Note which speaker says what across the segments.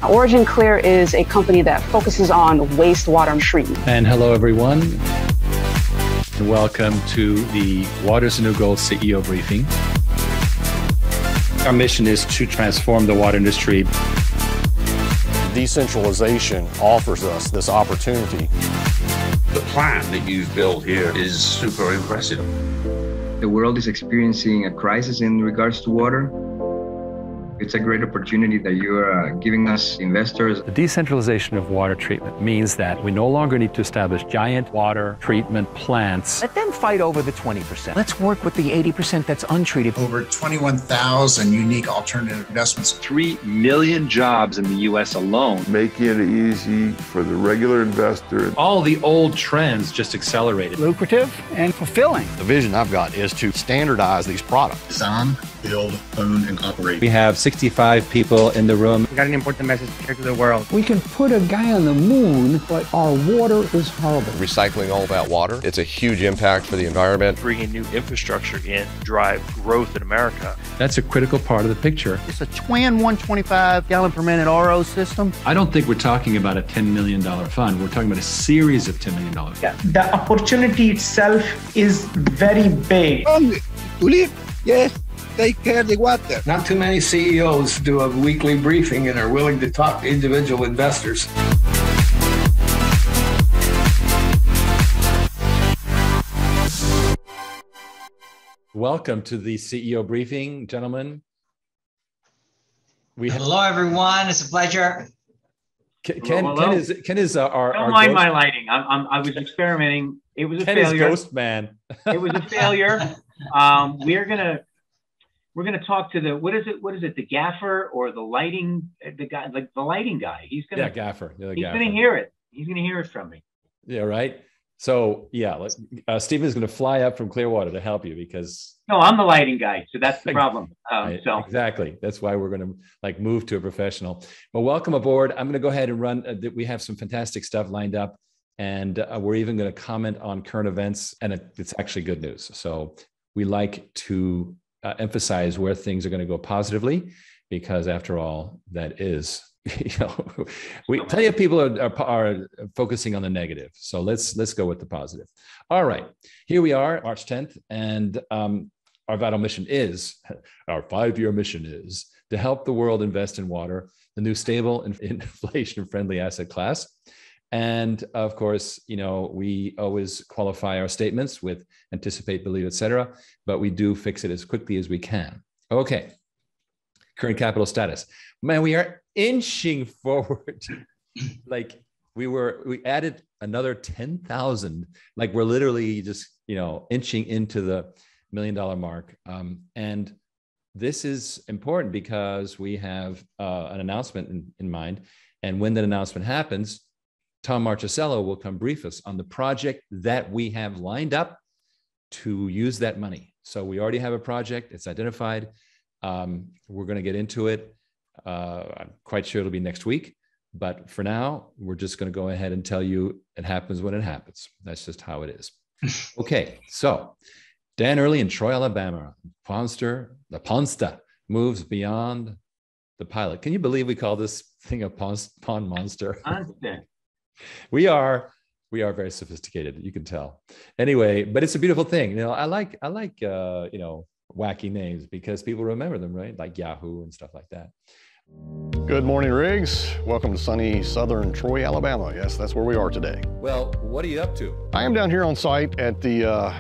Speaker 1: Origin Clear is a company that focuses on wastewater treatment.
Speaker 2: And hello, everyone. Welcome to the Water's the New Gold CEO briefing. Our mission is to transform the water industry.
Speaker 3: Decentralization offers us this opportunity.
Speaker 4: The plan that you've built here is super impressive.
Speaker 5: The world is experiencing a crisis in regards to water. It's a great opportunity that you are giving us investors.
Speaker 2: The decentralization of water treatment means that we no longer need to establish giant water treatment plants.
Speaker 6: Let them fight over the 20%. Let's work with the 80% that's untreated.
Speaker 7: Over 21,000 unique alternative investments.
Speaker 8: 3 million jobs in the U.S. alone.
Speaker 9: Making it easy for the regular investor.
Speaker 2: All the old trends just accelerated.
Speaker 6: Lucrative and fulfilling.
Speaker 3: The vision I've got is to standardize these products.
Speaker 7: Design, build, own, and operate.
Speaker 2: We have 65 people in the room.
Speaker 10: We got an important message to share to the world.
Speaker 11: We can put a guy on the moon, but our water is horrible.
Speaker 3: Recycling all that water, it's a huge impact for the environment.
Speaker 8: Bringing new infrastructure in to drive growth in America.
Speaker 2: That's a critical part of the picture.
Speaker 6: It's a twin 125 gallon per minute RO system.
Speaker 2: I don't think we're talking about a $10 million fund. We're talking about a series of $10 million funds.
Speaker 10: Yeah, the opportunity itself is very big.
Speaker 11: Yes. Take care of the water.
Speaker 12: Not too many CEOs do a weekly briefing and are willing to talk to individual investors.
Speaker 2: Welcome to the CEO briefing, gentlemen.
Speaker 13: Hello, everyone. It's a pleasure.
Speaker 2: Ken is our.
Speaker 10: Don't mind my lighting. I was experimenting. It was a failure.
Speaker 2: Ken is Ghost Man.
Speaker 10: It was a failure. We're gonna talk to the what is it? The gaffer or the lighting? The guy, like the lighting guy. He's gonna
Speaker 2: gaffer.
Speaker 10: He's gonna hear it. He's gonna hear it from me.
Speaker 2: Yeah, right. So yeah, Stephen's gonna fly up from Clearwater to help you because.
Speaker 10: No, I'm the lighting guy, so that's the problem.
Speaker 2: Exactly. That's why we're gonna move to a professional. Well, welcome aboard. I'm gonna go ahead and run. We have some fantastic stuff lined up, and we're even gonna comment on current events, and it's actually good news. So we like to emphasize where things are going to go positively, because after all, that is, plenty of people are focusing on the negative. So let's go with the positive. All right, here we are, March 10th, and our vital mission is, our 5-year mission is to help the world invest in water, the new stable and inflation-friendly asset class. And of course, we always qualify our statements with anticipate, believe, et cetera, but we do fix it as quickly as we can. Okay. Current capital status. Man, we are inching forward. We added another 10,000. We're literally just, inching into the $1 million mark. And this is important because we have an announcement in mind. And when that announcement happens, Tom Marchicello will come brief us on the project that we have lined up to use that money. So we already have a project, it's identified. We're going to get into it. I'm quite sure it'll be next week. But for now, we're just going to go ahead and tell you it happens when it happens. That's just how it is. Okay, so Dan Early in Troy, Alabama. The Ponsta moves beyond the pilot. Can you believe we call this thing a pond monster? We are very sophisticated. You can tell. Anyway, but it's a beautiful thing. I like wacky names because people remember them, right? Like Yahoo and stuff like that.
Speaker 3: Good morning, Riggs. Welcome to sunny southern Troy, Alabama. Yes, that's where we are today.
Speaker 2: Well, what are you up to?
Speaker 3: I am down here on site at the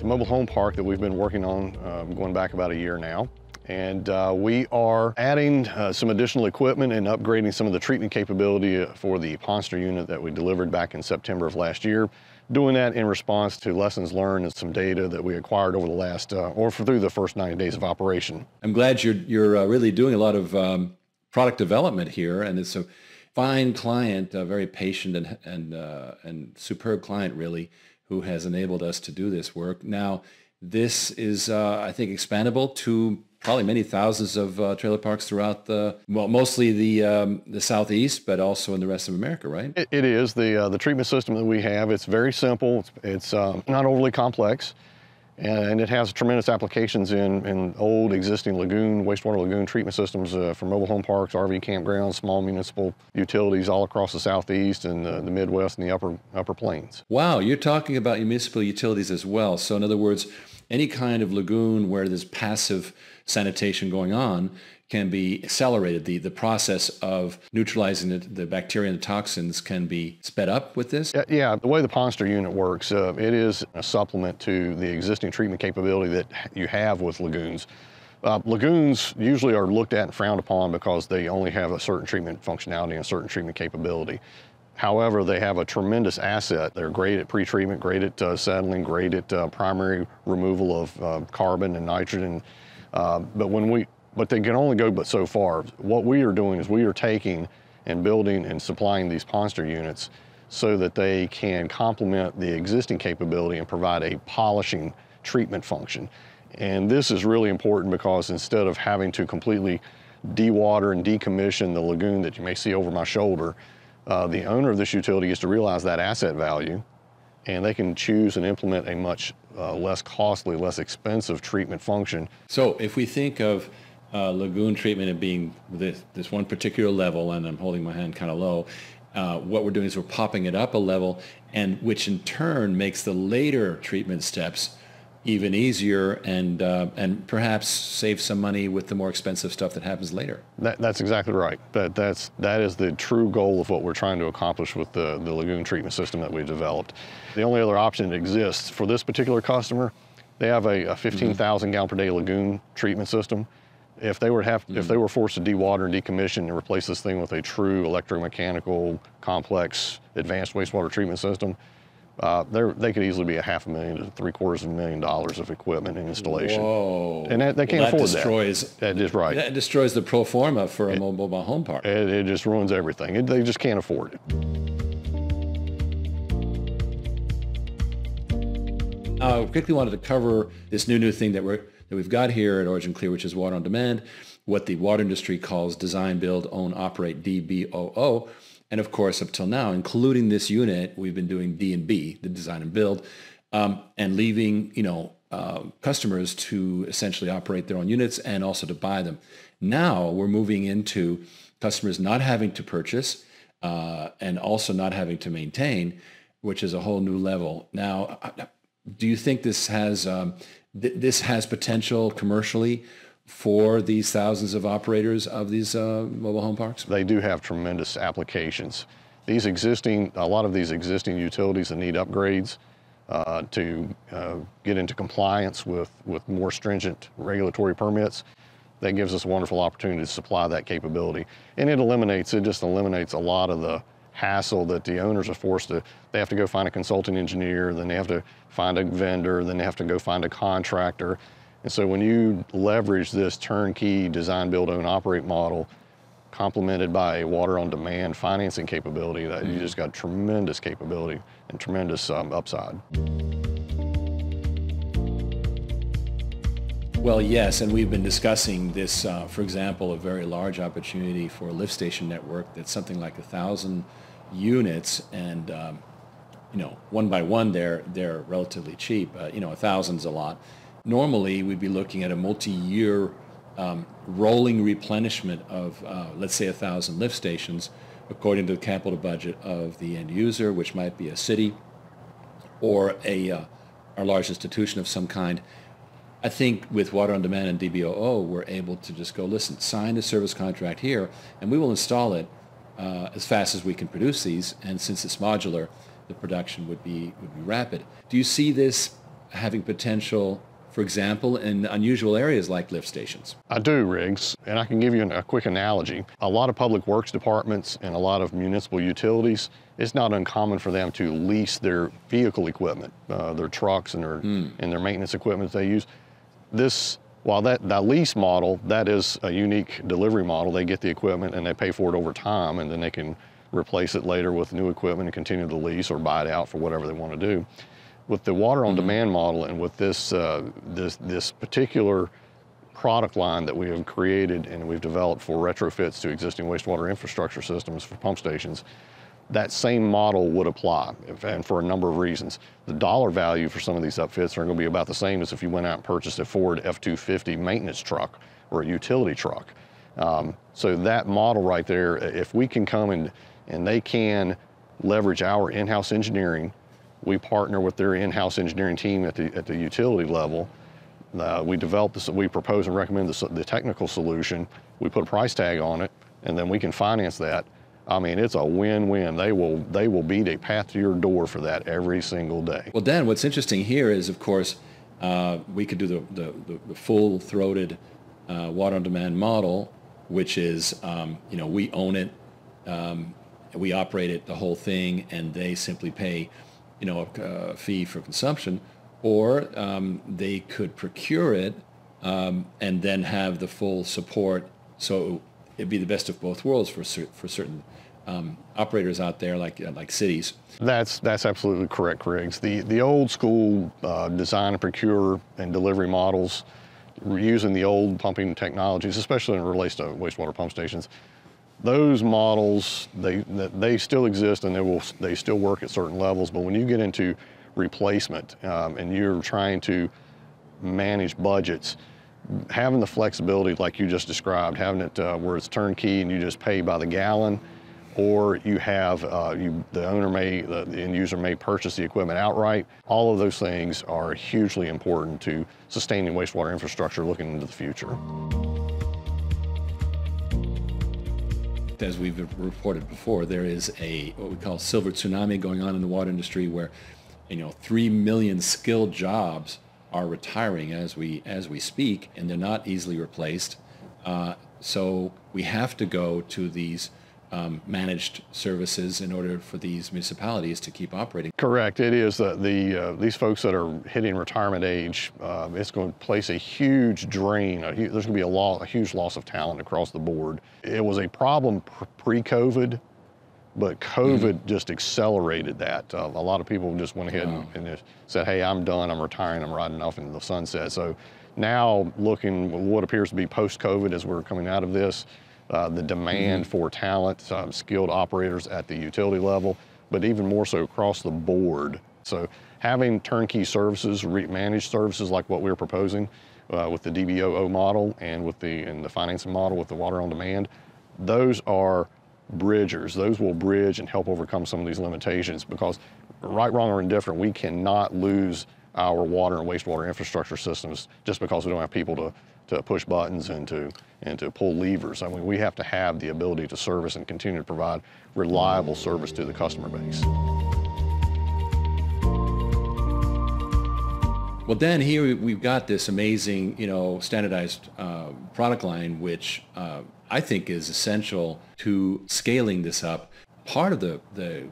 Speaker 3: mobile home park that we've been working on going back about a year now. And we are adding some additional equipment and upgrading some of the treatment capability for the Ponster unit that we delivered back in September of last year. Doing that in response to lessons learned and some data that we acquired over the last, through the first 90 days of operation.
Speaker 2: I'm glad you're really doing a lot of product development here, and it's a fine client, a very patient and superb client, really, who has enabled us to do this work. Now, this is, I think, expandable to probably many thousands of trailer parks throughout mostly the Southeast, but also in the rest of America, right?
Speaker 3: It is. The treatment system that we have, it's very simple. It's not overly complex. And it has tremendous applications in old existing wastewater lagoon treatment systems for mobile home parks, RV campgrounds, small municipal utilities all across the Southeast and the Midwest and the upper plains.
Speaker 2: Wow, you're talking about municipal utilities as well. So in other words, any kind of lagoon where there's passive sanitation going on can be accelerated. The process of neutralizing the bacteria and the toxins can be sped up with this?
Speaker 3: Yeah, the way the Ponster unit works, it is a supplement to the existing treatment capability that you have with lagoons. Lagoons usually are looked at and frowned upon because they only have a certain treatment functionality and a certain treatment capability. However, they have a tremendous asset. They're great at pretreatment, great at settling, great at primary removal of carbon and nitrogen. But they can only go but so far. What we are doing is we are taking and building and supplying these Ponster units so that they can complement the existing capability and provide a polishing treatment function. And this is really important because instead of having to completely dewater and decommission the lagoon that you may see over my shoulder, the owner of this utility gets to realize that asset value, and they can choose and implement a much less costly, less expensive treatment function.
Speaker 2: So if we think of lagoon treatment and being this one particular level, and I'm holding my hand kind of low, what we're doing is we're popping it up a level, and which in turn makes the later treatment steps even easier and perhaps save some money with the more expensive stuff that happens later.
Speaker 3: That's exactly right. That is the true goal of what we're trying to accomplish with the lagoon treatment system that we developed. The only other option that exists for this particular customer, they have a 15,000 gallon per day lagoon treatment system. If they were forced to dewater and decommission and replace this thing with a true electromechanical, complex, advanced wastewater treatment system, they could easily be $500,000 to $750,000 of equipment and installation.
Speaker 2: Whoa!
Speaker 3: And they can't afford that. That is right.
Speaker 2: That destroys the pro forma for a mobile home park.
Speaker 3: It just ruins everything. They just can't afford it.
Speaker 2: I quickly wanted to cover this new thing that we've got here at Origin Clear, which is water on demand, what the water industry calls design, build, own, operate, DBOO. And of course, up till now, including this unit, we've been doing D&B, the design and build, and leaving customers to essentially operate their own units and also to buy them. Now we're moving into customers not having to purchase and also not having to maintain, which is a whole new level. Now, do you think this has potential commercially for these thousands of operators of these mobile home parks?
Speaker 3: They do have tremendous applications. A lot of these existing utilities that need upgrades to get into compliance with more stringent regulatory permits, that gives us a wonderful opportunity to supply that capability. And it just eliminates a lot of the hassle that the owners are they have to go find a consulting engineer, then they have to find a vendor, then they have to go find a contractor. And so when you leverage this turnkey design, build, own, operate model, complemented by a water on demand financing capability, that you just got tremendous capability and tremendous upside.
Speaker 2: Well, yes, and we've been discussing this, for example, a very large opportunity for a lift station network that's something like 1,000 units, and one by one they're relatively cheap. 1,000's a lot. Normally, we'd be looking at a multi-year rolling replenishment of, let's say, 1,000 lift stations, according to the capital budget of the end user, which might be a city or a large institution of some kind. I think with Water on Demand and DBOO, we're able to just go, listen, sign a service contract here, and we will install it as fast as we can produce these. And since it's modular, the production would be rapid. Do you see this having potential, for example, in unusual areas like lift stations?
Speaker 3: I do, Riggs, and I can give you a quick analogy. A lot of public works departments and a lot of municipal utilities, it's not uncommon for them to lease their vehicle equipment, their trucks and their maintenance equipment they use. While that lease model, that is a unique delivery model. They get the equipment and they pay for it over time, and then they can replace it later with new equipment and continue the lease or buy it out for whatever they want to do. With the water on demand model and with this particular product line that we have created and we've developed for retrofits to existing wastewater infrastructure systems for pump stations, that same model would apply, and for a number of reasons. The dollar value for some of these upfits are going to be about the same as if you went out and purchased a Ford F-250 maintenance truck or a utility truck. So that model right there, if we can come and they can leverage our in-house engineering, we partner with their in-house engineering team at the utility level. We develop this, we propose and recommend the technical solution. We put a price tag on it, and then we can finance that. I mean, it's a win-win. They will beat a path to your door for that every single day.
Speaker 2: Well, Dan, what's interesting here is, of course, we could do the full-throated water on demand model, which is, we own it, we operate it, the whole thing, and they simply pay, a fee for consumption, or they could procure it and then have the full support. So it'd be the best of both worlds for certain operators out there, like cities.
Speaker 3: That's absolutely correct, Griggs. The old school design and procure and delivery models, using the old pumping technologies, especially in relation to wastewater pump stations, those models, they still exist and they still work at certain levels. But when you get into replacement and you're trying to manage budgets, having the flexibility like you just described, having it where it's turnkey and you just pay by the gallon, or you have the end user may purchase the equipment outright. All of those things are hugely important to sustaining wastewater infrastructure looking into the future.
Speaker 2: As we've reported before, there is what we call silver tsunami going on in the water industry, where 3 million skilled jobs are retiring as we speak, and they're not easily replaced. So we have to go to these managed services in order for these municipalities to keep operating.
Speaker 3: Correct. It is these folks that are hitting retirement age, it's going to place a huge drain. There's going to be a huge loss of talent across the board. It was a problem pre-COVID, but COVID just accelerated that. A lot of people just went ahead and just said, hey, I'm done, I'm retiring, I'm riding off into the sunset. So now looking what appears to be post-COVID as we're coming out of this, the demand for talent, skilled operators at the utility level, but even more so across the board. So having turnkey services, managed services like what we're proposing with the DBOO model and with the financing model with the water on demand, those are bridgers. Those will bridge and help overcome some of these limitations, because right, wrong, or indifferent, we cannot lose our water and wastewater infrastructure systems just because we don't have people to push buttons and to pull levers. I mean, we have to have the ability to service and continue to provide reliable service to the customer base.
Speaker 2: Well, Dan, here we've got this amazing, standardized product line, which I think is essential to scaling this up. Part of the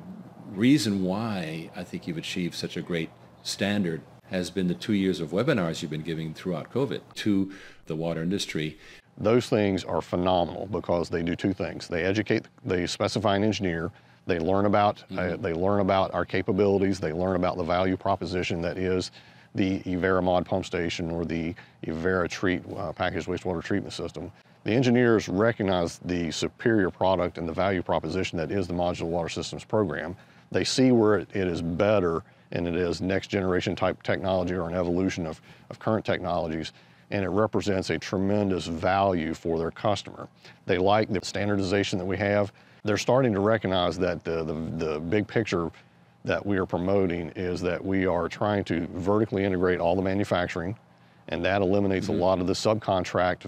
Speaker 2: reason why I think you've achieved such a great standard has been the 2 years of webinars you've been giving throughout COVID to the water industry.
Speaker 3: Those things are phenomenal because they do two things. They educate, they specify an engineer, they learn about our capabilities, they learn about the value proposition that is the Everamod pump station or the Evera packaged wastewater treatment system. The engineers recognize the superior product and the value proposition that is the Modular Water Systems program. They see where it is better and it is next generation type technology or an evolution of current technologies, and it represents a tremendous value for their customer. They like the standardization that we have. They're starting to recognize that the big picture that we are promoting is that we are trying to vertically integrate all the manufacturing, and that eliminates a lot of the subcontract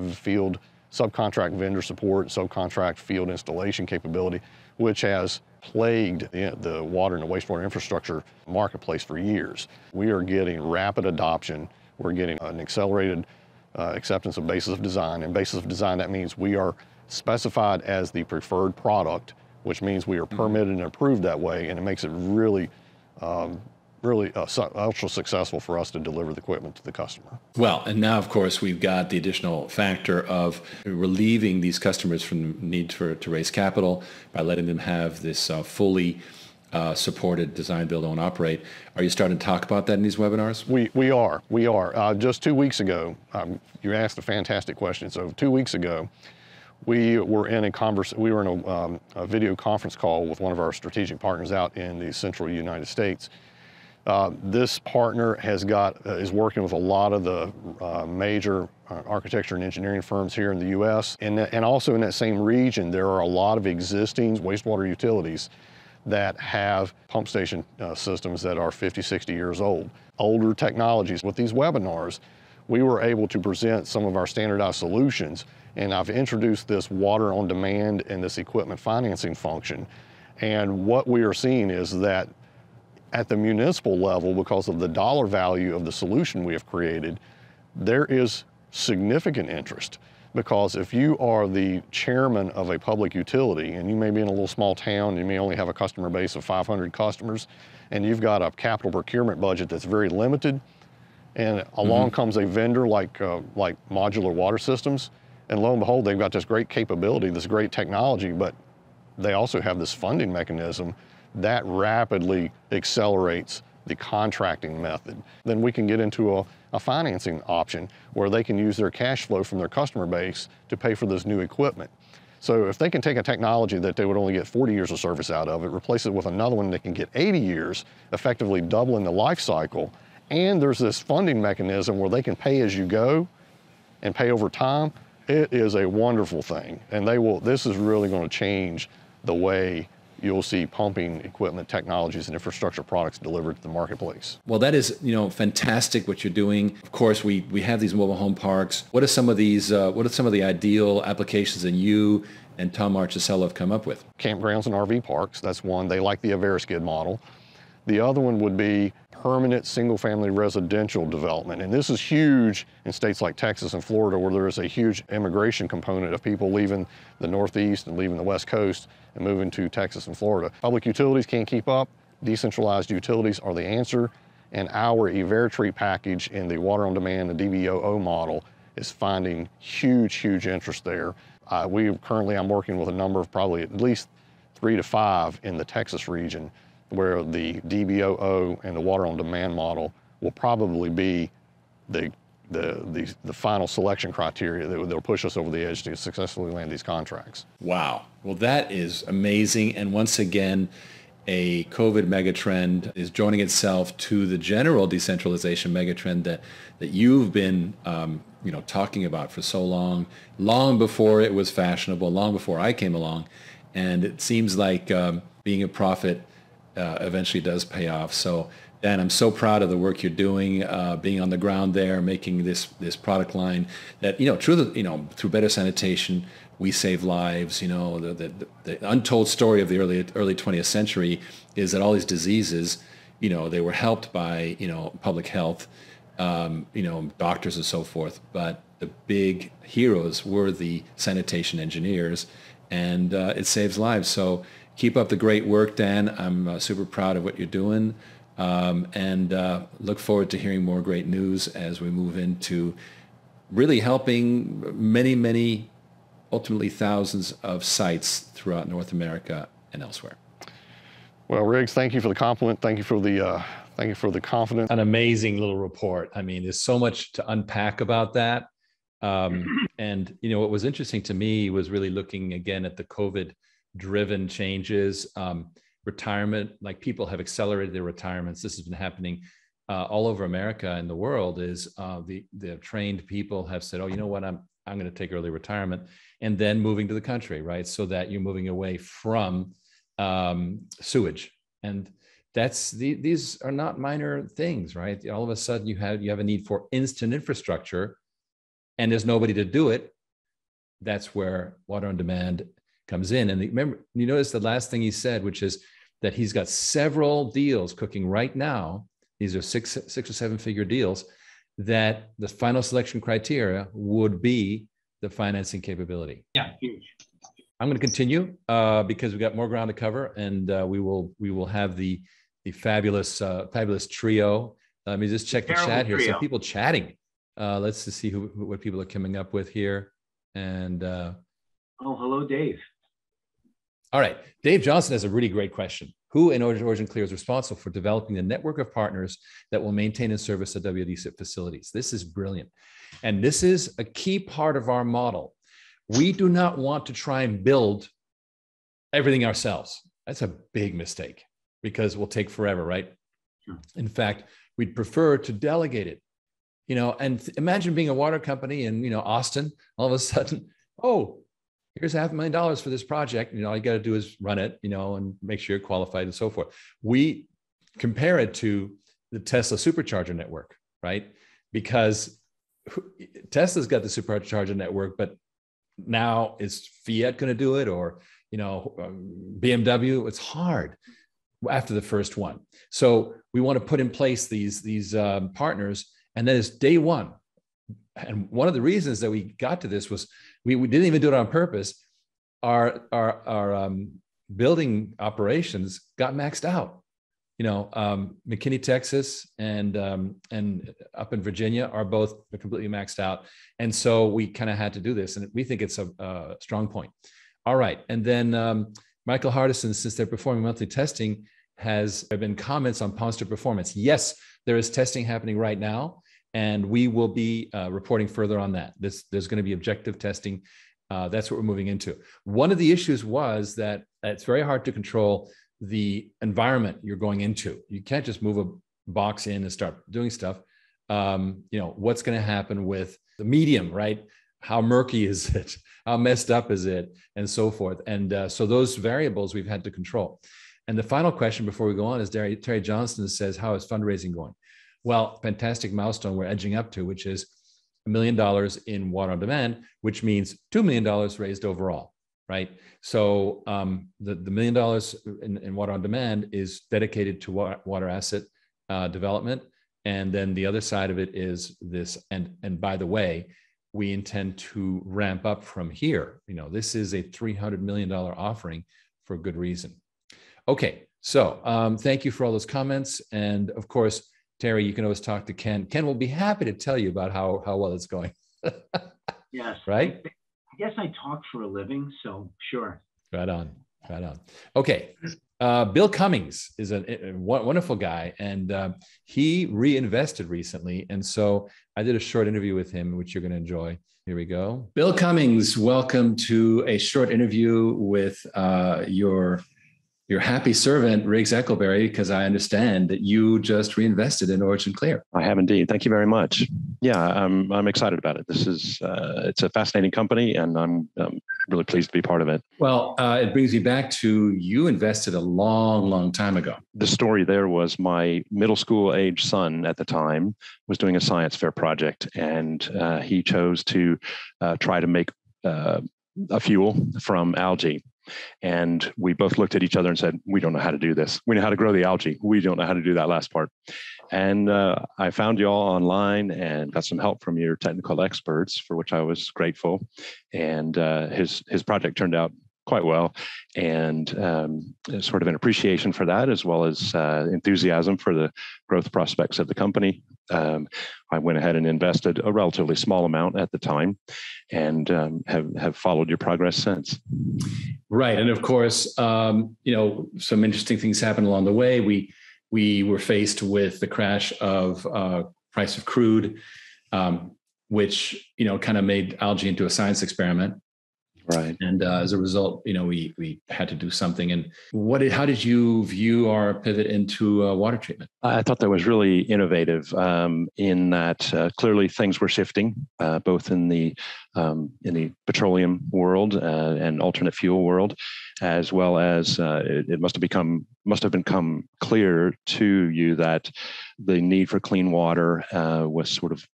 Speaker 3: vendor support, subcontract field installation capability, which has plagued the water and the wastewater infrastructure marketplace for years. We are getting rapid adoption. We're getting an accelerated acceptance of basis of design. And basis of design, that means we are specified as the preferred product, which means we are permitted and approved that way, and it makes it really ultra successful for us to deliver the equipment to the customer.
Speaker 2: Well, and now, of course, we've got the additional factor of relieving these customers from the need to raise capital by letting them have this fully supported design, build, own, operate. Are you starting to talk about that in these webinars?
Speaker 3: We are. Just 2 weeks ago, you asked a fantastic question. So 2 weeks ago, We were in a video conference call with one of our strategic partners out in the central United States. This partner is working with a lot of the major architecture and engineering firms here in the U.S. And also in that same region, there are a lot of existing wastewater utilities that have pump station systems that are 50, 60 years old. Older technologies. With these webinars, we were able to present some of our standardized solutions, and I've introduced this water on demand and this equipment financing function. And what we are seeing is that at the municipal level, because of the dollar value of the solution we have created, there is significant interest. Because if you are the chairman of a public utility and you may be in a little small town, you may only have a customer base of 500 customers, and you've got a capital procurement budget that's very limited, and along comes a vendor like Modular Water Systems, and lo and behold, they've got this great capability, this great technology, but they also have this funding mechanism that rapidly accelerates the contracting method. Then we can get into a financing option where they can use their cash flow from their customer base to pay for this new equipment. So if they can take a technology that they would only get 40 years of service out of it, replace it with another one that can get 80 years, effectively doubling the life cycle, and there's this funding mechanism where they can pay as you go and pay over time, it is a wonderful thing. And this is really going to change the way you'll see pumping equipment technologies and infrastructure products delivered to the marketplace.
Speaker 2: Well, that is, fantastic what you're doing. Of course, we have these mobile home parks. What are some of the ideal applications that you and Tom Marchicello have come up with?
Speaker 3: Campgrounds and RV parks, that's one. They like the Averaskid model. The other one would be permanent single-family residential development. And this is huge in states like Texas and Florida, where there is a huge immigration component of people leaving the Northeast and leaving the West Coast and moving to Texas and Florida. Public utilities can't keep up. Decentralized utilities are the answer. And our Evertree package in the water on demand, the DBOO model, is finding huge interest there. I'm working with a number of probably at least 3 to 5 in the Texas region, where the DBOO and the water on demand model will probably be the final selection criteria that'll push us over the edge to successfully land these contracts.
Speaker 2: Wow. Well, that is amazing. And once again, a COVID megatrend is joining itself to the general decentralization megatrend that you've been talking about for so long before it was fashionable, long before I came along. And it seems like being a prophet eventually does pay off. So Dan, I'm so proud of the work you're doing, being on the ground there, making this product line that, through better sanitation, we save lives. The untold story of the early 20th century is that all these diseases, they were helped by, public health, doctors and so forth. But the big heroes were the sanitation engineers, and it saves lives. So keep up the great work, Dan. I'm super proud of what you're doing. And look forward to hearing more great news as we move into really helping many, ultimately thousands of sites throughout North America and elsewhere.
Speaker 3: Well, Riggs, thank you for the compliment. Thank you for the confidence.
Speaker 2: An amazing little report. I mean, there's so much to unpack about that. And what was interesting to me was really looking again at the COVID-driven changes. Retirement, like people have accelerated their retirements. This has been happening all over America and the world. Is the trained people have said, "Oh, you know what? I'm going to take early retirement," and then moving to the country, right? So that you're moving away from sewage, and these are not minor things, right? All of a sudden, you have a need for instant infrastructure, and there's nobody to do it. That's where water on demand comes in. And remember, you notice the last thing he said, which is that he's got several deals cooking right now. These are six or 7 figure deals that the final selection criteria would be the financing capability.
Speaker 10: Yeah, huge.
Speaker 2: I'm going to continue because we've got more ground to cover, and we will have the fabulous trio. Let me just check the chat here. Some people chatting. Let's just see what people are coming up with here. And
Speaker 10: hello, Dave.
Speaker 2: All right. Dave Johnson has a really great question. Who in Origin Clear is responsible for developing the network of partners that will maintain and service the WDSIP facilities? This is brilliant. And this is a key part of our model. We do not want to try and build everything ourselves. That's a big mistake because we'll take forever, right?
Speaker 10: Sure.
Speaker 2: In fact, we'd prefer to delegate it, and imagine being a water company in, Austin, all of a sudden, oh, here's $500,000 for this project. All you got to do is run it, and make sure you're qualified and so forth. We compare it to the Tesla supercharger network, right? Because Tesla's got the supercharger network, but now is Fiat going to do it, or BMW? It's hard after the first one. So we want to put in place these partners, and then it's day one. And one of the reasons that we got to this was we didn't even do it on purpose. Our building operations got maxed out. McKinney, Texas, and up in Virginia are both completely maxed out. And so we kind of had to do this, and we think it's a strong point. All right. And then Michael Hardison, since they're performing monthly testing, there have been comments on Ponster performance. Yes, there is testing happening right now, and we will be reporting further on that. There's going to be objective testing. That's what we're moving into. One of the issues was that it's very hard to control the environment you're going into. You can't just move a box in and start doing stuff. What's going to happen with the medium, right? How murky is it? How messed up is it? And so forth. And so those variables we've had to control. And the final question before we go on is Terry Johnston says, how is fundraising going? Well, fantastic milestone we're edging up to, which is $1 million in water on demand, which means $2 million raised overall. Right. So the $1 million in water on demand is dedicated to water asset development. And then the other side of it is this. And by the way, we intend to ramp up from here. This is a $300 million offering for good reason. Okay. So thank you for all those comments. And of course, Terry, you can always talk to Ken. Ken will be happy to tell you about how well it's going.
Speaker 10: Yes.
Speaker 2: Right.
Speaker 10: I guess I talk for a living, so sure.
Speaker 2: Right on. Okay. Bill Cummings is a wonderful guy, and he reinvested recently. And so I did a short interview with him, which you're going to enjoy. Here we go. Bill Cummings, welcome to a short interview with your happy servant, Riggs Eckleberry, because I understand that you just reinvested in Origin Clear.
Speaker 14: I have indeed. Thank you very much. Yeah, I'm excited about it. This is it's a fascinating company, and I'm really pleased to be part of it.
Speaker 2: Well, it brings me back to you invested a long time ago.
Speaker 14: The story there was my middle school age son at the time was doing a science fair project, and he chose to try to make a fuel from algae. And we both looked at each other and said, we don't know how to do this. We know how to grow the algae. We don't know how to do that last part. And I found you all online and got some help from your technical experts, for which I was grateful. And his project turned out quite well. And sort of an appreciation for that, as well as enthusiasm for the growth prospects of the company. I went ahead and invested a relatively small amount at the time, and have followed your progress since.
Speaker 2: Right, and of course, some interesting things happened along the way. We were faced with the crash of price of crude, which kind of made algae into a science experiment.
Speaker 14: Right.
Speaker 2: And as a result, we had to do something. And how did you view our pivot into water treatment?
Speaker 14: I thought that was really innovative in that clearly things were shifting, both in the petroleum world and alternate fuel world, as well as it must have become clear to you that the need for clean water was sort of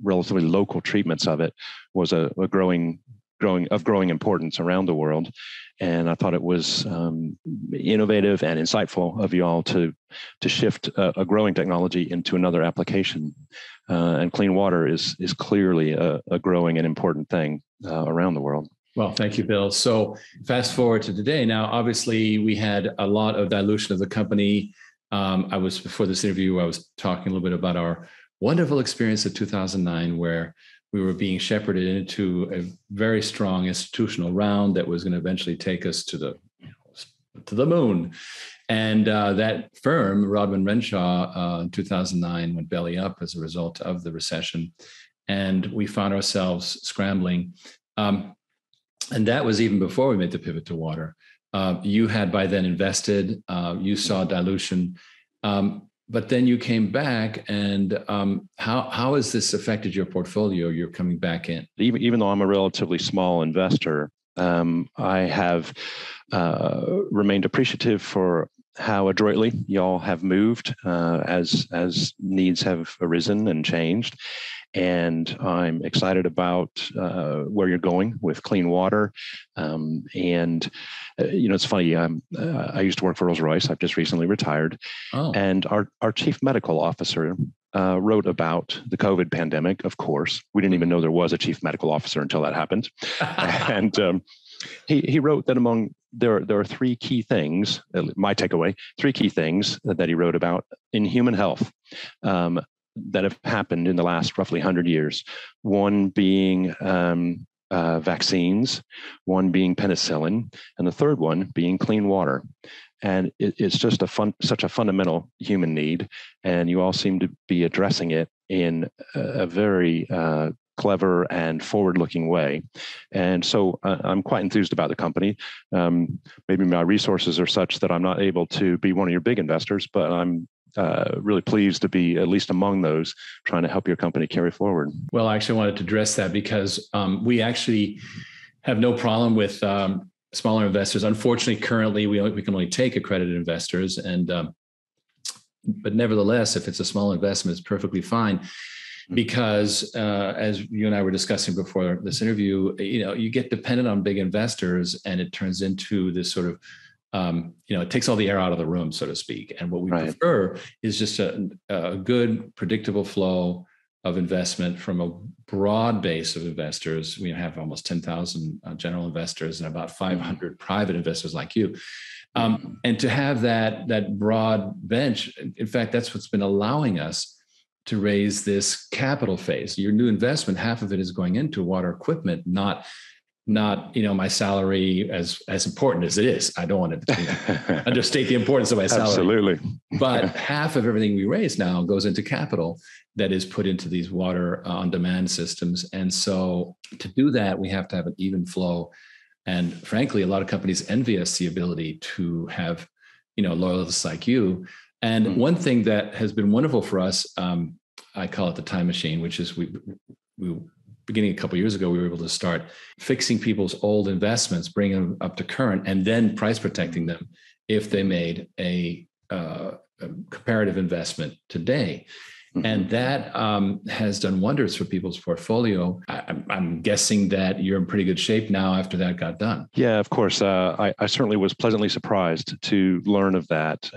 Speaker 14: relatively local treatments of it was a growing importance around the world. And I thought it was innovative and insightful of you all to shift a growing technology into another application. And clean water is clearly a growing and important thing around the world.
Speaker 2: Well, thank you, Bill. So fast forward to today. Now, obviously, we had a lot of dilution of the company. Before this interview, I was talking a little bit about our wonderful experience of 2009, where we were being shepherded into a very strong institutional round that was going to eventually take us to the moon. And that firm, Rodman Renshaw, in 2009 went belly up as a result of the recession. And we found ourselves scrambling. And that was even before we made the pivot to water. You had by then invested, you saw dilution, but then you came back. And how has this affected your portfolio? You're coming back in.
Speaker 14: Even though I'm a relatively small investor, I have remained appreciative for how adroitly y'all have moved as needs have arisen and changed. And I'm excited about where you're going with clean water. It's funny. I used to work for Rolls-Royce. I've just recently retired.
Speaker 2: Oh.
Speaker 14: And our chief medical officer wrote about the COVID pandemic. Of course, we didn't even know there was a chief medical officer until that happened. And he wrote that there are three key things. My takeaway: three key things that he wrote about in human health. That have happened in the last roughly 100 years. One being vaccines, one being penicillin, and the third one being clean water. And it's just such a fundamental human need. And you all seem to be addressing it in a very clever and forward-looking way. And so I'm quite enthused about the company. Maybe my resources are such that I'm not able to be one of your big investors, but I'm really pleased to be at least among those trying to help your company carry forward.
Speaker 2: Well, I actually wanted to address that because we actually have no problem with smaller investors. Unfortunately, currently we can only take accredited investors, but nevertheless, if it's a small investment, it's perfectly fine. Because as you and I were discussing before this interview, you get dependent on big investors, and it turns into this sort of it takes all the air out of the room, so to speak. And what we prefer is just a good, predictable flow of investment from a broad base of investors. We have almost 10,000 general investors and about 500 private investors like you. And to have that broad bench, in fact, that's what's been allowing us to raise this capital phase. Your new investment, half of it is going into water equipment, not my salary, as important as it is. I don't want to understate the importance of my salary.
Speaker 14: Absolutely.
Speaker 2: But half of everything we raise now goes into capital that is put into these water on-demand systems. And so to do that, we have to have an even flow. And frankly, a lot of companies envy us the ability to have, loyalists like you. And one thing that has been wonderful for us, I call it the time machine, which is we beginning a couple of years ago, we were able to start fixing people's old investments, bringing them up to current, and then price protecting them if they made a comparative investment today. And that has done wonders for people's portfolio. I'm guessing that you're in pretty good shape now after that got done.
Speaker 14: Yeah, of course. I certainly was pleasantly surprised to learn of that.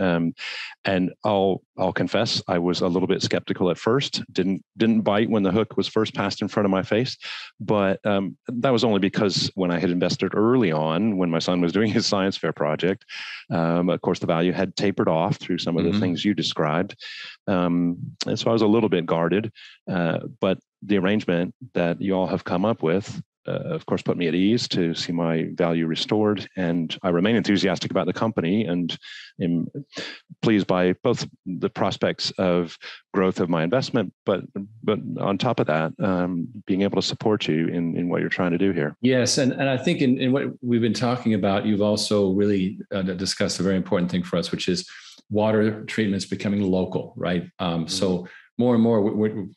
Speaker 14: And I'll confess, I was a little bit skeptical at first. Didn't bite when the hook was first passed in front of my face. But that was only because when I had invested early on, when my son was doing his science fair project, of course, the value had tapered off through some of the things you described. And so I was a little bit guarded, but the arrangement that you all have come up with, of course, put me at ease to see my value restored. And I remain enthusiastic about the company and am pleased by both the prospects of growth of my investment, but on top of that, being able to support you in what you're trying to do here. Yes.
Speaker 2: And I think in what we've been talking about, you've also really discussed a very important thing for us, which is water treatments becoming local, right? So more and more,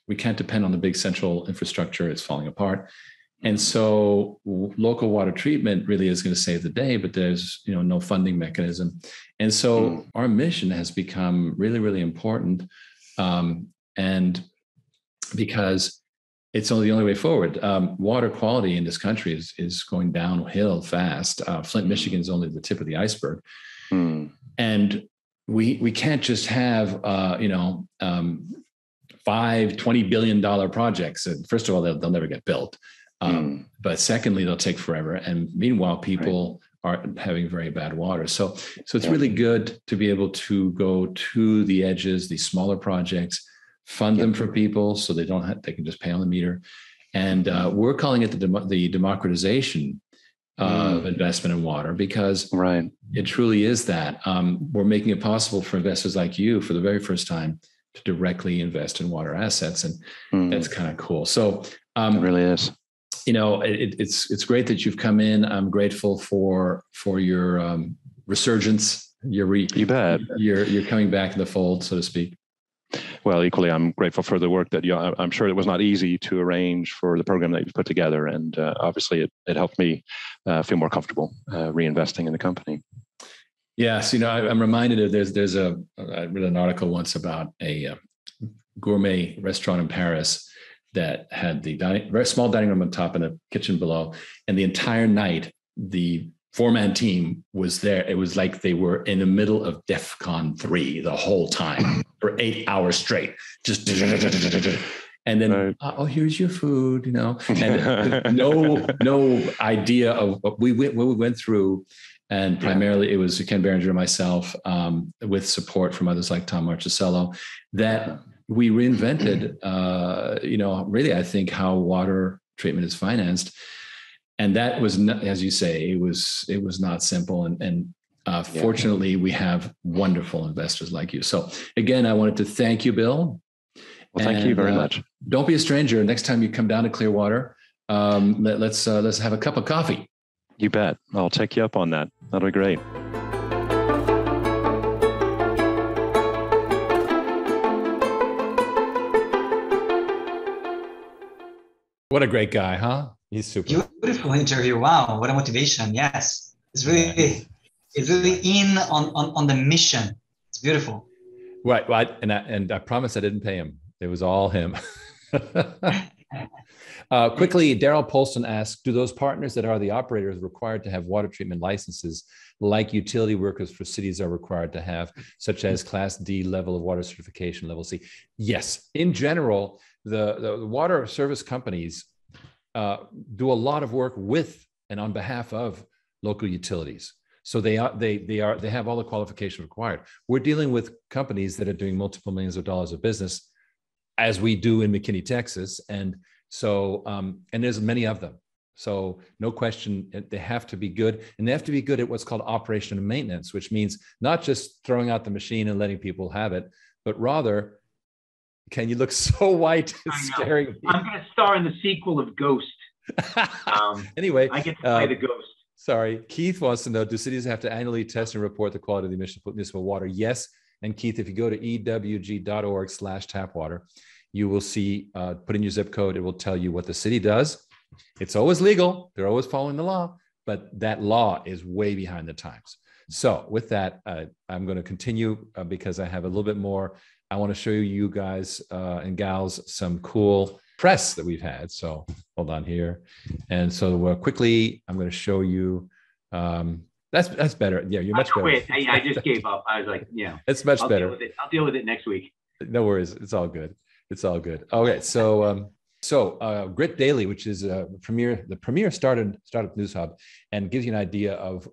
Speaker 2: we can't depend on the big central infrastructure. It's falling apart. And so local water treatment really is going to save the day, but there's no funding mechanism. And so our mission has become really, really important. And because it's only the only way forward. Water quality in this country is going downhill fast. Flint, Michigan is only the tip of the iceberg. And we can't just have, $20 billion projects. And first of all, they'll never get built. But secondly, they'll take forever. And meanwhile, people are having very bad water. So it's really good to be able to go to the edges, these smaller projects, fund them for people so they can just pay on the meter. And we're calling it the democratization of investment in water, because it truly is that. We're making it possible for investors like you for the very first time to directly invest in water assets. And that's kind of cool. So
Speaker 14: it really is.
Speaker 2: it's great that you've come in. I'm grateful for your resurgence. You bet. You're coming back in the fold, so to speak.
Speaker 14: Well, equally, I'm grateful for the work that I'm sure it was not easy to arrange for the program that you've put together. And obviously it helped me feel more comfortable reinvesting in the company.
Speaker 2: Yes. I'm reminded of I read an article once about a gourmet restaurant in Paris that had the very small dining room on top and a kitchen below. And the entire night, the four-man team was there. It was like they were in the middle of DEFCON 3 the whole time for 8 hours straight. Just and then, here's your food, and no idea of what we went through. And primarily it was Ken Berenger and myself, with support from others like Tom Marchicello, that we reinvented, really, I think, how water treatment is financed. And that was not, as you say, it was not simple. And fortunately, we have wonderful investors like you. So again, I wanted to thank you, Bill.
Speaker 14: Well, thank you very much.
Speaker 2: Don't be a stranger. Next time you come down to Clearwater, let's have a cup of coffee.
Speaker 14: You bet. I'll take you up on that. That'll be great.
Speaker 2: What a great guy, huh? He's super.
Speaker 13: Beautiful interview. Wow, what a motivation. Yes. It's really in on the mission. It's beautiful.
Speaker 2: Right. Well, and I promise I didn't pay him. It was all him. Quickly, Daryl Polston asks, do those partners that are the operators required to have water treatment licenses like utility workers for cities are required to have, such as Class D level of water certification, level C? Yes. In general, the water service companies do a lot of work with and on behalf of local utilities. So they have all the qualifications required. We're dealing with companies that are doing multiple millions of dollars of business, as we do in McKinney, Texas. And so, and there's many of them. So no question, they have to be good, and they have to be good at what's called operation and maintenance, which means not just throwing out the machine and letting people have it, but rather, Ken, you look so white, it's scaring me.
Speaker 10: I'm going to star in the sequel of Ghost.
Speaker 2: Anyway,
Speaker 10: I get to play the ghost.
Speaker 2: Sorry, Keith wants to know, do cities have to annually test and report the quality of the municipal water? Yes. And Keith, if you go to ewg.org/tapwater, you will see, put in your zip code, it will tell you what the city does. It's always legal. They're always following the law, but that law is way behind the times. So with that, I'm going to continue because I have a little bit more. I want to show you guys and gals some cool press that we've had. So hold on here. And so quickly, I'm going to show you. That's better. Yeah, you're much better.
Speaker 10: I just gave up. I was like,
Speaker 2: it's much better.
Speaker 10: I'll deal with it next week.
Speaker 2: No worries. It's all good. It's all good. Okay. So Grit Daily, which is the premier startup news hub, and gives you an idea of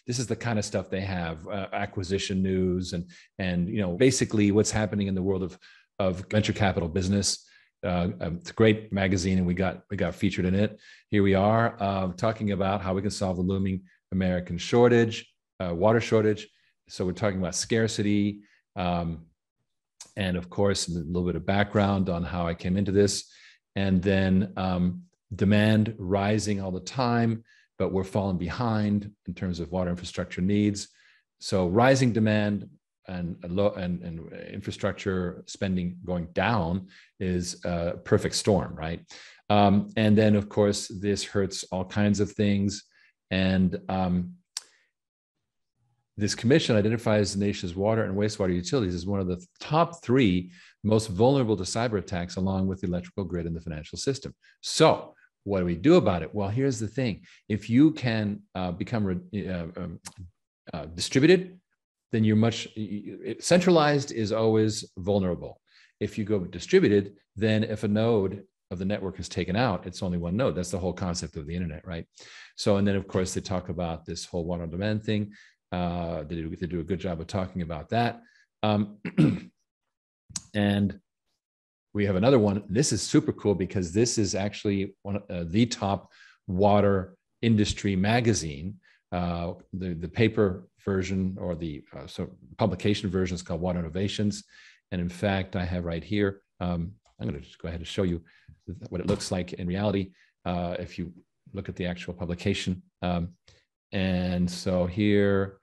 Speaker 2: this is the kind of stuff they have, acquisition news and basically what's happening in the world of venture capital business. It's a great magazine, and we got featured in it. Here we are talking about how we can solve the looming American water shortage. So we're talking about scarcity, and of course, a little bit of background on how I came into this. And then demand rising all the time, but we're falling behind in terms of water infrastructure needs. So rising demand and infrastructure spending going down is a perfect storm, right? And then, of course, this hurts all kinds of things. And this commission identifies the nation's water and wastewater utilities as one of the top 3 most vulnerable to cyber attacks, along with the electrical grid and the financial system. So what do we do about it? Well, here's the thing. If you can become distributed, then you're centralized is always vulnerable. If you go distributed, then if a node of the network is taken out, it's only one node. That's the whole concept of the internet, right? So, and then of course they talk about this whole water on demand thing. They do a good job of talking about that. And we have another one. This is super cool because this is actually one of the top water industry magazine. The paper version or the publication version is called Water Innovations. And in fact, I have right here, I'm going to just go ahead and show you what it looks like in reality. if you look at the actual publication. And so here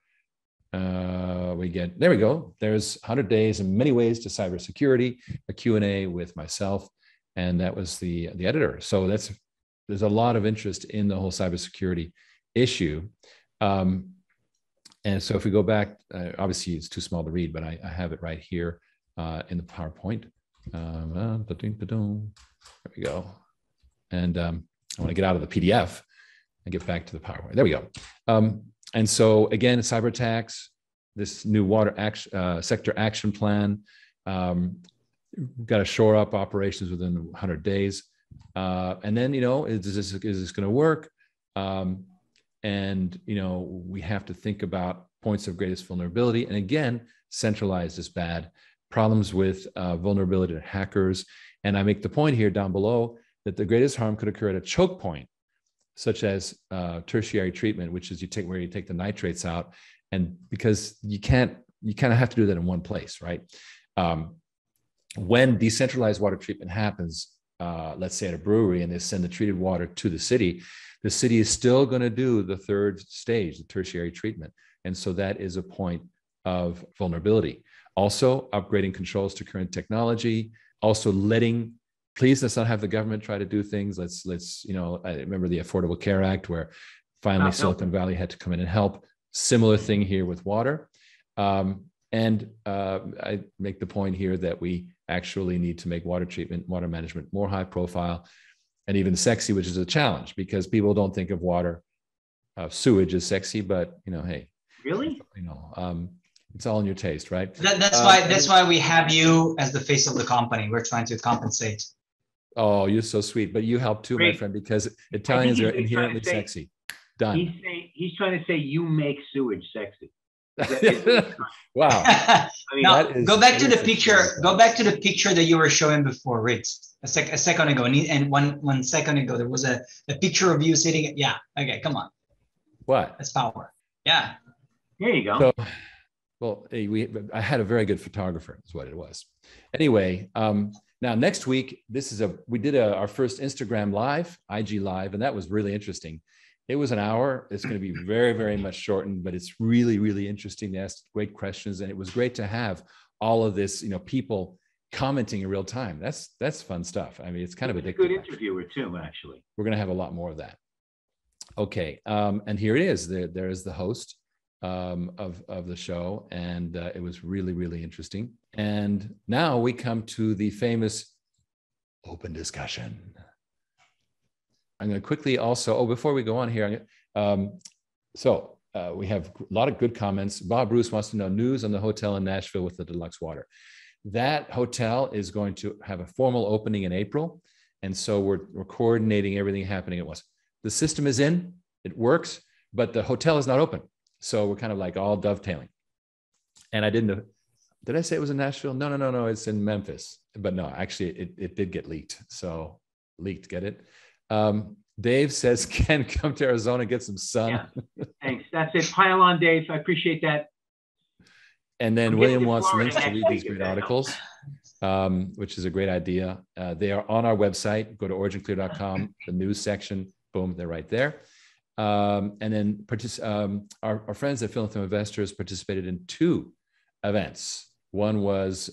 Speaker 2: we get, there we go. There's 100 days and many ways to cybersecurity, a Q&A with myself. And that was the editor. So there's a lot of interest in the whole cybersecurity issue. And so if we go back, obviously it's too small to read, but I have it right here in the PowerPoint. There we go. And I want to get out of the PDF and get back to the PowerPoint. There we go. And so again, cyber attacks, this new water sector action plan, we've got to shore up operations within 100 days. And then, is this going to work? And, we have to think about points of greatest vulnerability. And again, centralized is bad. Problems with vulnerability to hackers. And I make the point here down below that the greatest harm could occur at a choke point, such as tertiary treatment, which is where you take the nitrates out. And because you kind of have to do that in one place, right? When decentralized water treatment happens, let's say at a brewery, and they send the treated water to the city is still going to do the third stage, the tertiary treatment. And so that is a point of vulnerability. Also, upgrading controls to current technology, also please let's not have the government try to do things. Let's I remember the Affordable Care Act, where finally Silicon Valley had to come in and help. Similar thing here with water. And I make the point here that we actually need to make water treatment, water management more high profile and even sexy, which is a challenge because people don't think of water, sewage as sexy, but hey.
Speaker 10: Really?
Speaker 2: It's all in your taste, right?
Speaker 13: That's why we have you as the face of the company. We're trying to compensate.
Speaker 2: Oh, you're so sweet, but you help too, my friend, because Italians are inherently sexy. Done.
Speaker 10: He's trying to say you make sewage sexy.
Speaker 2: Wow.
Speaker 13: Now, go back to the picture. Go back to the picture that you were showing before, Riggs. A second ago, and one second ago, there was a picture of you sitting. Yeah. Okay. Come on.
Speaker 2: What?
Speaker 13: That's power. Yeah.
Speaker 10: There you go.
Speaker 2: So, well, I had a very good photographer. Is what it was. Anyway, now next week, we did our first Instagram live, IG live, and that was really interesting. It was an hour. It's going to be very, very much shortened, but it's really, really interesting. They asked great questions, and it was great to have all of this, people commenting in real time. That's fun stuff. I mean, it's kind of addictive.
Speaker 10: A good interviewer too, actually.
Speaker 2: We're going to have a lot more of that. Okay, and here it is. There is the host of the show, and it was really, really interesting. And now we come to the famous open discussion. I'm going to quickly also, before we go on here, we have a lot of good comments. Bob Bruce wants to know news on the hotel in Nashville with the deluxe water. That hotel is going to have a formal opening in April. And so we're coordinating everything happening at once. The system is in, it works, but the hotel is not open. So we're kind of like all dovetailing. And I didn't know, did I say it was in Nashville? No, it's in Memphis. But no, actually it did get leaked. So leaked, get it? Dave says, Ken, come to Arizona, get some sun.
Speaker 10: Yeah. Thanks. That's it. Pile on, Dave. I appreciate that.
Speaker 2: And then William wants links to read these great articles, which is a great idea. They are on our website. Go to originclear.com, the news section. Boom, they're right there. And then our friends at Philanthropic Investors participated in 2 events. One was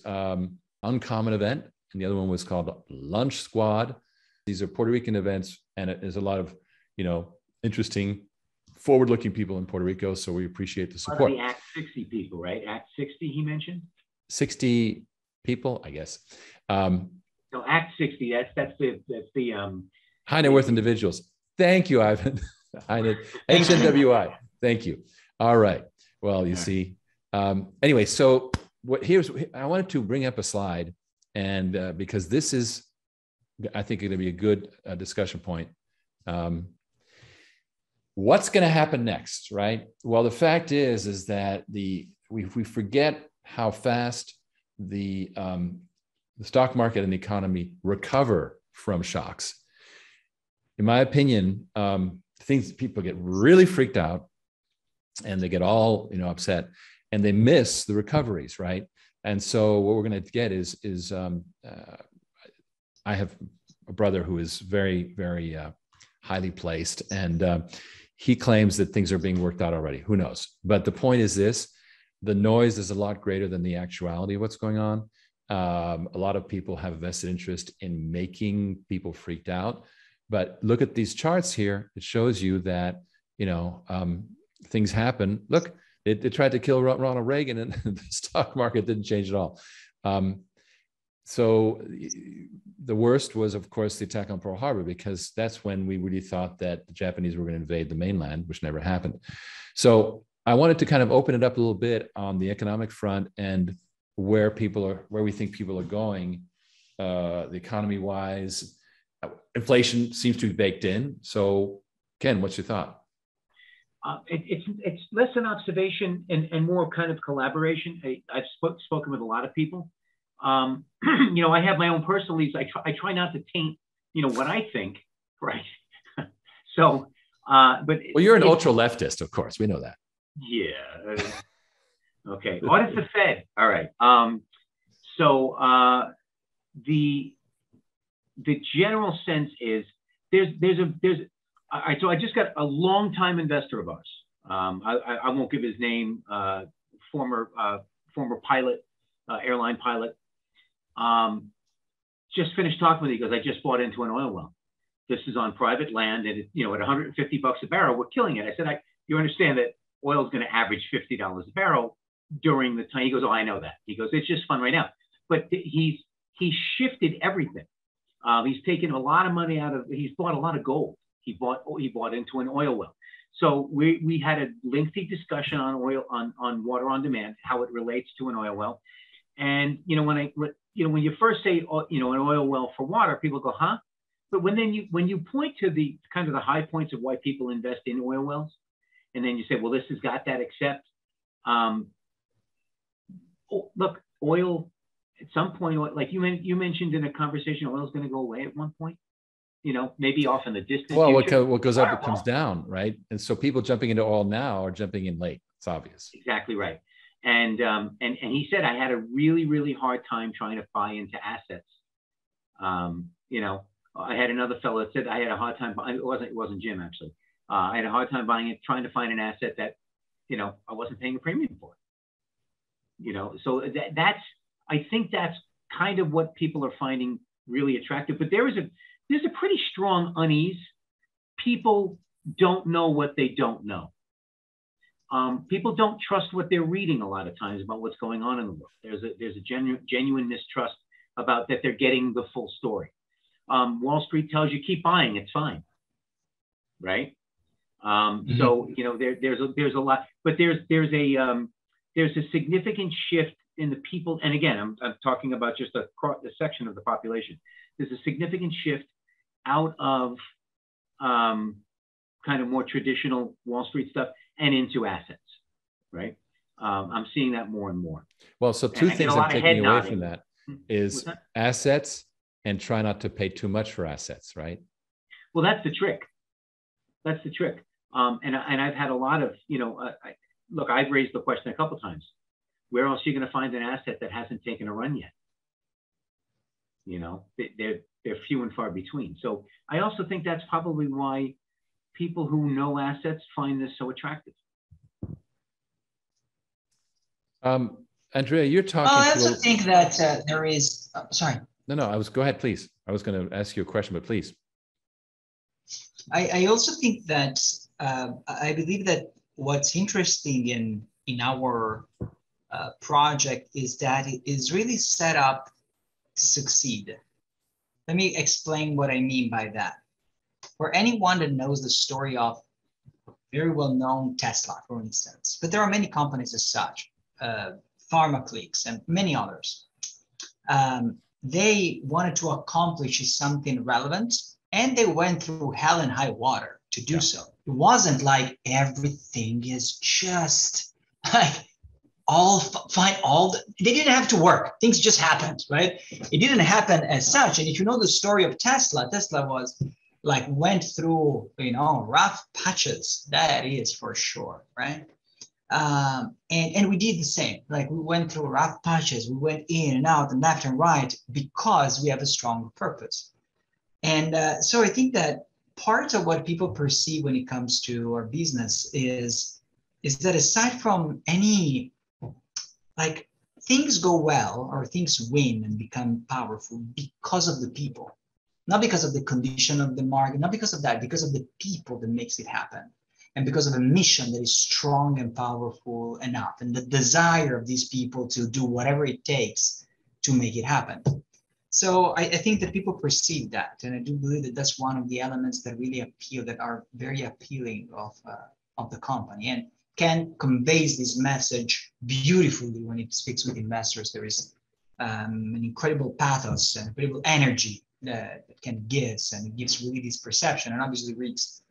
Speaker 2: Uncommon Event, and the other one was called Lunch Squad. These are Puerto Rican events, and there's a lot of, interesting, forward-looking people in Puerto Rico. So we appreciate the support.
Speaker 10: The Act 60 people, right? Act 60, he mentioned.
Speaker 2: 60 people, I guess.
Speaker 10: No, Act 60. That's the
Speaker 2: high net worth individuals. Thank you, Ivan. HNWI. Thank you. All right. Well, you see. Anyway, so I wanted to bring up a slide, and because this is, I think, going to be a good discussion point. What's going to happen next, right? Well, the fact is that we forget how fast the stock market and the economy recover from shocks. In my opinion, people get really freaked out, and they get all upset, and they miss the recoveries, right? And so what we're going to get is I have a brother who is very, very highly placed. And he claims that things are being worked out already. Who knows? But the point is this: the noise is a lot greater than the actuality of what's going on. A lot of people have a vested interest in making people freaked out. But look at these charts here. It shows you that, things happen. Look, they tried to kill Ronald Reagan and the stock market didn't change at all. So the worst was, of course, the attack on Pearl Harbor, because that's when we really thought that the Japanese were going to invade the mainland, which never happened. So I wanted to kind of open it up a little bit on the economic front and where we think people are going, the economy wise. Inflation seems to be baked in. So Ken, what's your thought?
Speaker 10: It's less an observation and more kind of collaboration. I've spoken with a lot of people. I have my own personal beliefs. I try not to taint, what I think, right? So, but
Speaker 2: you're an ultra leftist, of course. We know that.
Speaker 10: Yeah. Okay. Audit the Fed. All right. So the general sense is all right. So I just got a longtime investor of ours. I won't give his name. Former pilot, airline pilot. Just finished talking with me. He goes, I just bought into an oil well. This is on private land, and at $150 a barrel, we're killing it. I said, you understand that oil is going to average $50 a barrel during the time. He goes, oh, I know that. He goes, it's just fun right now. But he's shifted everything. He's taken a lot of money he's bought a lot of gold. He bought into an oil well. So we had a lengthy discussion on on water on demand, how it relates to an oil well. And when you first say an oil well for water, people go, huh? But when you point to the kind of the high points of why people invest in oil wells, and then you say, well, this has got that, except look, oil at some point, like you mentioned in a conversation, oil is going to go away at one point. Maybe off in the distant future.
Speaker 2: What goes up, it comes down, right? And so people jumping into oil now are jumping in late. It's obvious.
Speaker 10: Exactly right. And he said, I had a really, really hard time trying to buy into assets. I had another fellow that said I had a hard time. It wasn't Jim, actually. I had a hard time trying to find an asset that, I wasn't paying a premium for. So I think that's kind of what people are finding really attractive. But there's a pretty strong unease. People don't know what they don't know. People don't trust what they're reading a lot of times about what's going on in the world. There's a genuine mistrust about that they're getting the full story. Wall Street tells you keep buying, it's fine, right? So there's a lot, but there's a significant shift in the people. And again, I'm talking about just a section of the population. There's a significant shift out of kind of more traditional Wall Street stuff and into assets, right? I'm seeing that more and more.
Speaker 2: Well, so two things I'm taking away from that is assets and try not to pay too much for assets, right?
Speaker 10: Well, that's the trick. That's the trick. And I've had a lot of, look, I've raised the question a couple of times. Where else are you going to find an asset that hasn't taken a run yet? They're few and far between. So I also think that's probably why people who know assets find this so attractive.
Speaker 2: Andrea, you're talking.
Speaker 13: I also think that there is. Sorry.
Speaker 2: No. Go ahead, please. I was going to ask you a question, but please.
Speaker 13: I also think that I believe that what's interesting in our project is that it is really set up to succeed. Let me explain what I mean by that. For anyone that knows the story of very well-known Tesla, for instance, but there are many companies as such, Pharmacleaks and many others. They wanted to accomplish something relevant, and they went through hell and high water to do so. It wasn't like everything is just like they didn't have to work. Things just happened, right? It didn't happen as such. And if you know the story of Tesla was went through, rough patches. That is for sure, right? And we did the same. We went through rough patches. We went in and out and left and right because we have a strong purpose. And so I think that part of what people perceive when it comes to our business is that aside from any, like, things go well or things win and become powerful because of the people, not because of the condition of the market, not because of that, because of the people that makes it happen. And because of a mission that is strong and powerful enough, and the desire of these people to do whatever it takes to make it happen. So I think that people perceive that, and I do believe that that's one of the elements that really appeal, that are very appealing of the company, and Ken conveys this message beautifully when it speaks with investors. There is an incredible pathos and incredible energy that Ken gives, and it gives really this perception. And obviously Riggs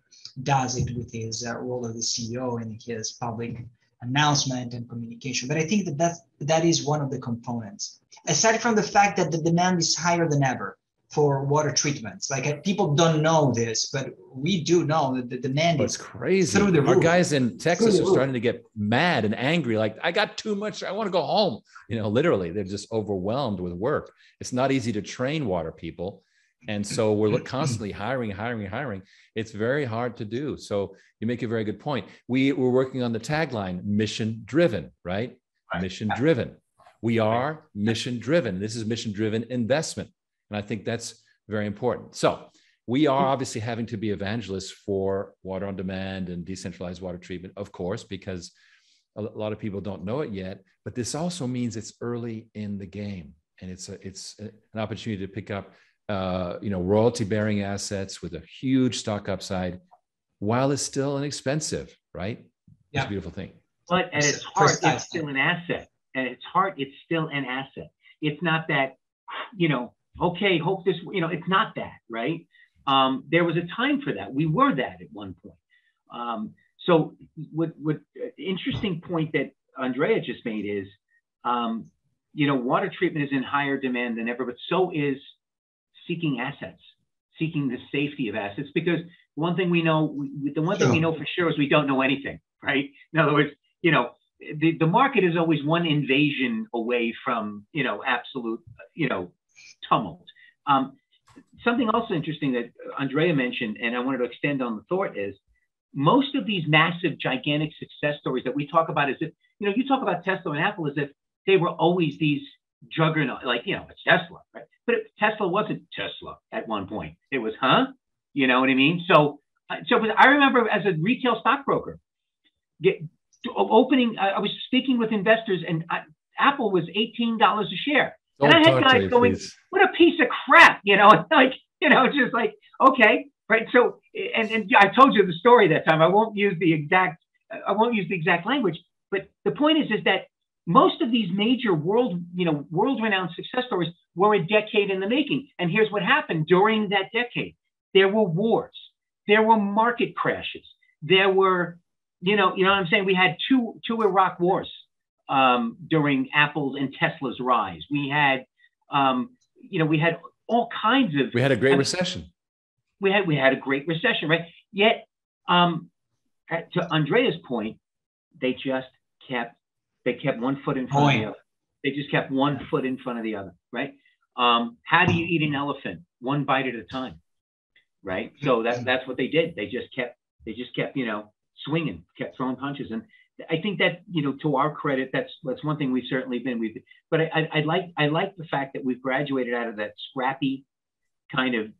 Speaker 13: does it with his role as the CEO and his public announcement and communication. But I think that is one of the components. Aside from the fact that the demand is higher than ever for water treatments, like, people don't know this, but we do know that the demand is
Speaker 2: crazy.
Speaker 13: Through the roof.
Speaker 2: Our guys in Texas are starting to get mad and angry. Like, I got too much. I want to go home. Literally, they're just overwhelmed with work. It's not easy to train water people. And so we're constantly hiring. It's very hard to do. So you make a very good point. We're working on the tagline, mission driven, right? Mission driven. We are mission driven. This is mission driven investment. And I think that's very important. So we are obviously having to be evangelists for water on demand and decentralized water treatment, of course, because a lot of people don't know it yet. But this also means it's early in the game. And it's an opportunity to pick up royalty-bearing assets with a huge stock upside, while it's still inexpensive, right? Yeah. It's a beautiful thing.
Speaker 10: But at its heart, it's still an asset. At its heart, it's still an asset. It's not that, okay, hope this, it's not that, right? There was a time for that. We were that at one point. So what interesting point that Andrea just made is, water treatment is in higher demand than ever, but so is seeking assets, seeking the safety of assets, because one thing we know, thing we know for sure is we don't know anything, right? In other words, the market is always one invasion away from, absolute, tumult. Something also interesting that Andrea mentioned, and I wanted to extend on the thought, is most of these massive, gigantic success stories that we talk about as if, you talk about Tesla and Apple as if they were always these juggernaut, like, it's Tesla, right? But Tesla wasn't Tesla at one point. It was, you know what I mean? So I remember as a retail stockbroker, I was speaking with investors, and Apple was $18 a share. And I had guys going, what a piece of crap, just like, okay, right? So, and I told you the story that time. I won't use the exact language, but the point is that most of these major world-renowned success stories were a decade in the making. And here's what happened during that decade. There were wars. There were market crashes. There were, you know what I'm saying? We had two Iraq wars during Apple's and Tesla's rise. We had, we had all kinds of.
Speaker 2: We had a great recession.
Speaker 10: We had a great recession, right? Yet, to Andrea's point, they kept one foot in front of the other. They just kept one foot in front of the other, right? How do you eat an elephant? One bite at a time, right? So that's what they did. They just kept swinging, kept throwing punches. And I think that, to our credit, that's one thing we've certainly been. But I like the fact that we've graduated out of that scrappy kind of,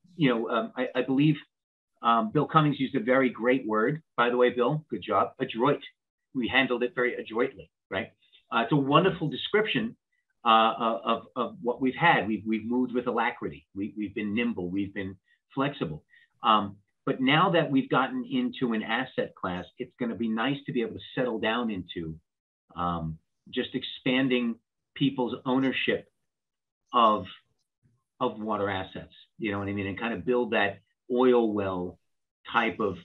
Speaker 10: I believe Bill Cummings used a very great word, by the way, Bill, good job, adroit. We handled it very adroitly, right? It's a wonderful description of what we've had. We've moved with alacrity. We've been nimble. We've been flexible. But now that we've gotten into an asset class, it's going to be nice to be able to settle down into just expanding people's ownership of water assets. You know what I mean? And kind of build that oil well type of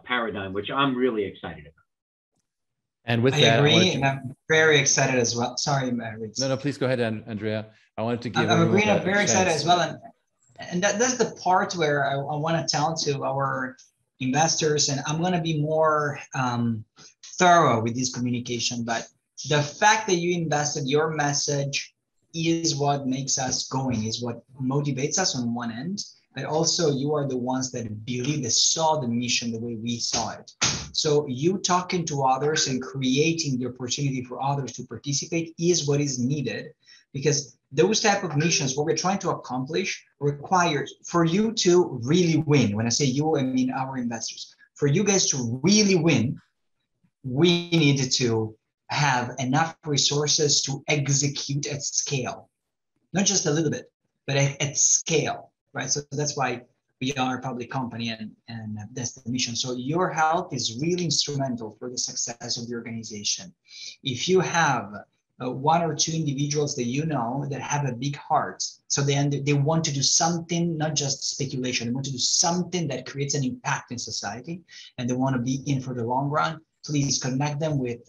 Speaker 10: paradigm, which I'm really excited about.
Speaker 2: And with
Speaker 13: I agree, and I'm very excited as well. Sorry, Mary.
Speaker 2: No, please go ahead, Andrea. I wanted to give.
Speaker 13: I'm agreeing. I'm very excited as well, and that's the part where I want to tell to our investors, and I'm going to be more thorough with this communication. But the fact that you invested, your message is what makes us going, is what motivates us on one end. but also you are the ones that believe, that saw the mission the way we saw it. So you talking to others and creating the opportunity for others to participate is what is needed, because those type of missions, what we're trying to accomplish, requires for you to really win. When I say you, I mean our investors. For you guys to really win, we need to have enough resources to execute at scale, not just a little bit, but at scale, right? So that's why we are a public company, and that's the mission. So your help is really instrumental for the success of the organization. If you have one or two individuals that you know that have a big heart, so they want to do something, not just speculation, they want to do something that creates an impact in society, and they want to be in for the long run, please connect them with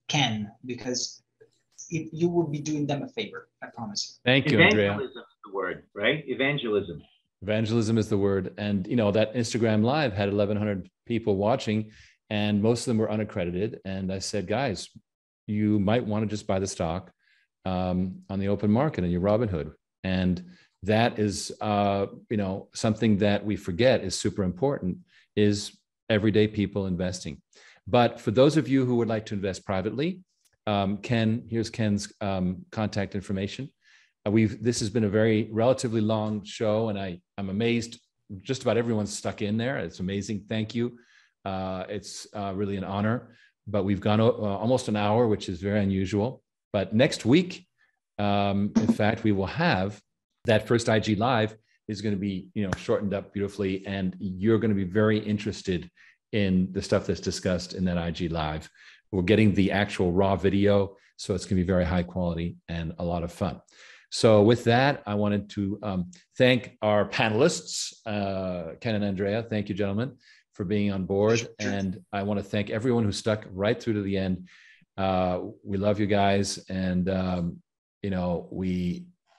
Speaker 13: Ken, because you will be doing them a favor, I promise.
Speaker 2: Thank you, Andrea.
Speaker 10: Evangelism is the word, right? Evangelism.
Speaker 2: Evangelism is the word. And, you know, that Instagram Live had 1,100 people watching, and most of them were unaccredited. And I said, guys, you might want to just buy the stock on the open market in your Robinhood. And that is, you know, something that we forget is super important, is everyday people investing. But for those of you who would like to invest privately, here's Ken's contact information. This has been a very relatively long show, and I'm amazed just about everyone's stuck in there. It's amazing. Thank you. It's really an honor. But we've gone almost an hour, which is very unusual. But next week, in fact, we will have that first IG Live is going to be, you know, shortened up beautifully, and you're going to be very interested in the stuff that's discussed in that IG Live. We're getting the actual raw video, so it's going to be very high quality and a lot of fun. So with that, I wanted to thank our panelists, Ken and Andrea. Thank you, gentlemen, for being on board. And I want to thank everyone who stuck right through to the end. We love you guys. And, you know,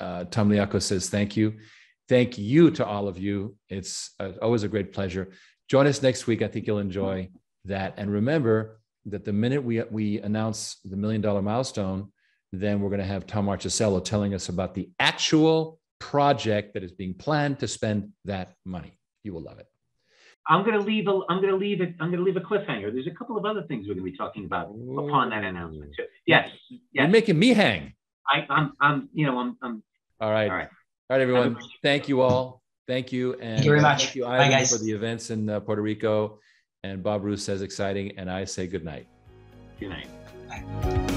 Speaker 2: Tom Liaco says, thank you. Thank you to all of you. It's always a great pleasure. Join us next week. I think you'll enjoy that. And remember that the minute we announce the $1 million milestone, then we're going to have Tom Marchisello telling us about the actual project that is being planned to spend that money. You will love it.
Speaker 10: I'm going to leave a cliffhanger. There's a couple of other things we're going to be talking about upon that announcement too. Yes.
Speaker 2: You're making me hang.
Speaker 10: I'm
Speaker 2: all right. All right, everyone. Thank you all. Thank you. And
Speaker 13: thank you very much.
Speaker 2: Thank you, Ivan, for the events in Puerto Rico. And Bob Roos says exciting. And I say good night.
Speaker 10: Good night. Bye.